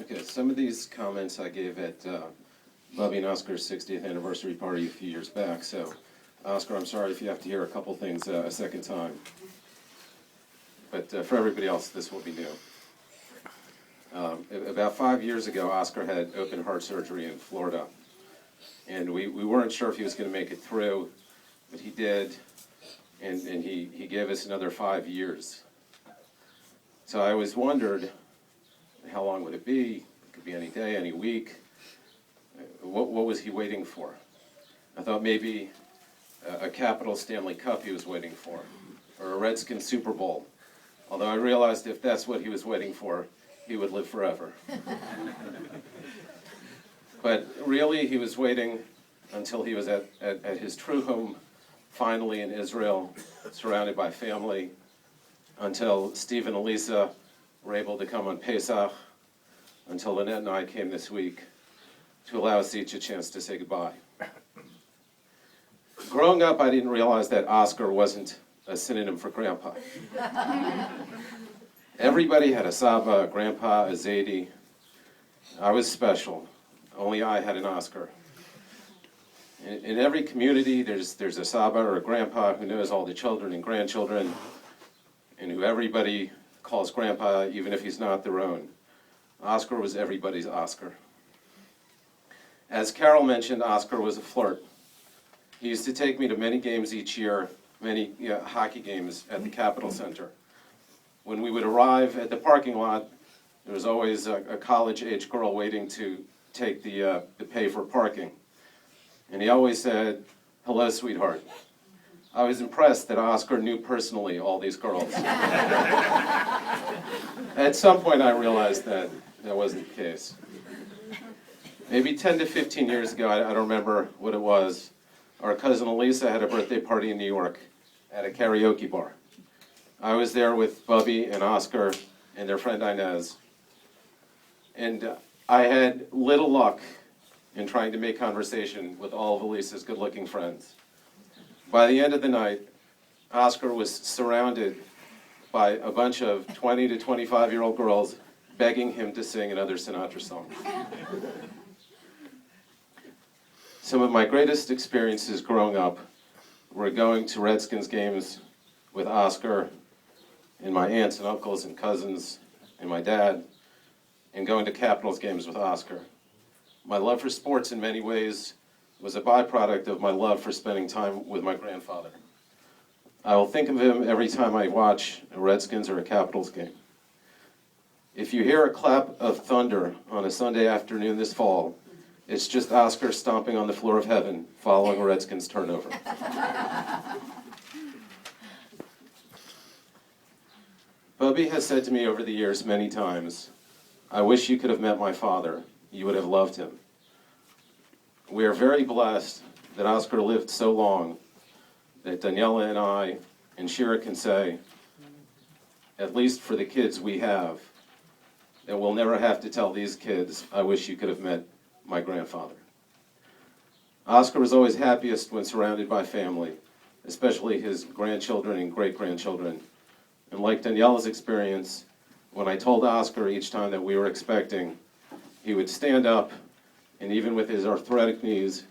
Okay, some of these comments I gave at Bubby and Oscar's 60th anniversary party a few years back, so Oscar, I'm sorry if you have to hear a couple things a second time. But for everybody else, this will be new. About 5 years ago, Oscar had open heart surgery in Florida. And we weren't sure if he was going to make it through, but he did, and he gave us another 5 years. So I always wondered, how long would it be? It could be any day, any week. What was he waiting for? I thought maybe a Capital Stanley Cup he was waiting for, or a Redskins Super Bowl. Although I realized if that's what he was waiting for, he would live forever. But really, he was waiting until he was at his true home, finally in Israel, surrounded by family, until Steve and Elisa were able to come on Pesach, until Lynette and I came this week to allow us each a chance to say goodbye. Growing up, I didn't realize that Oscar wasn't a synonym for grandpa. Everybody had a Saba, a grandpa, a Zadie. I was special. Only I had an Oscar. In every community, there's a Saba or a grandpa who knows all the children and grandchildren, and who everybody calls grandpa, even if he's not their own. Oscar was everybody's Oscar. As Carol mentioned, Oscar was a flirt. He used to take me to many games each year, many hockey games at the Capitol Center. When we would arrive at the parking lot, there was always a college-age girl waiting to take the pay for parking. And he always said, "Hello, sweetheart." I was impressed that Oscar knew personally all these girls. At some point I realized that wasn't the case. Maybe 10 to 15 years ago, I don't remember what it was, our cousin Elisa had a birthday party in New York at a karaoke bar. I was there with Bubby and Oscar and their friend Inez. And I had little luck in trying to make conversation with all of Elisa's good-looking friends. By the end of the night, Oscar was surrounded by a bunch of 20 to 25-year-old girls begging him to sing another Sinatra song. Some of my greatest experiences growing up were going to Redskins games with Oscar and my aunts and uncles and cousins and my dad, and going to Capitals games with Oscar. My love for sports in many ways was a byproduct of my love for spending time with my grandfather. I will think of him every time I watch a Redskins or a Capitals game. If you hear a clap of thunder on a Sunday afternoon this fall, it's just Oscar stomping on the floor of heaven following a Redskins turnover. Bubby has said to me over the years many times, "I wish you could have met my father. You would have loved him." We are very blessed that Oscar lived so long that Daniela and I and Shira can say, at least for the kids we have, that we'll never have to tell these kids, "I wish you could have met my grandfather." Oscar was always happiest when surrounded by family, especially his grandchildren and great-grandchildren. And like Daniela's experience, when I told Oscar each time that we were expecting, he would stand up, and even with his arthritic knees,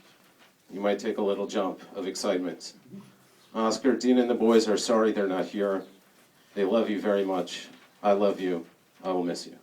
you might take a little jump of excitement. Oscar, Dina, and the boys are sorry they're not here. They love you very much. I love you. I will miss you.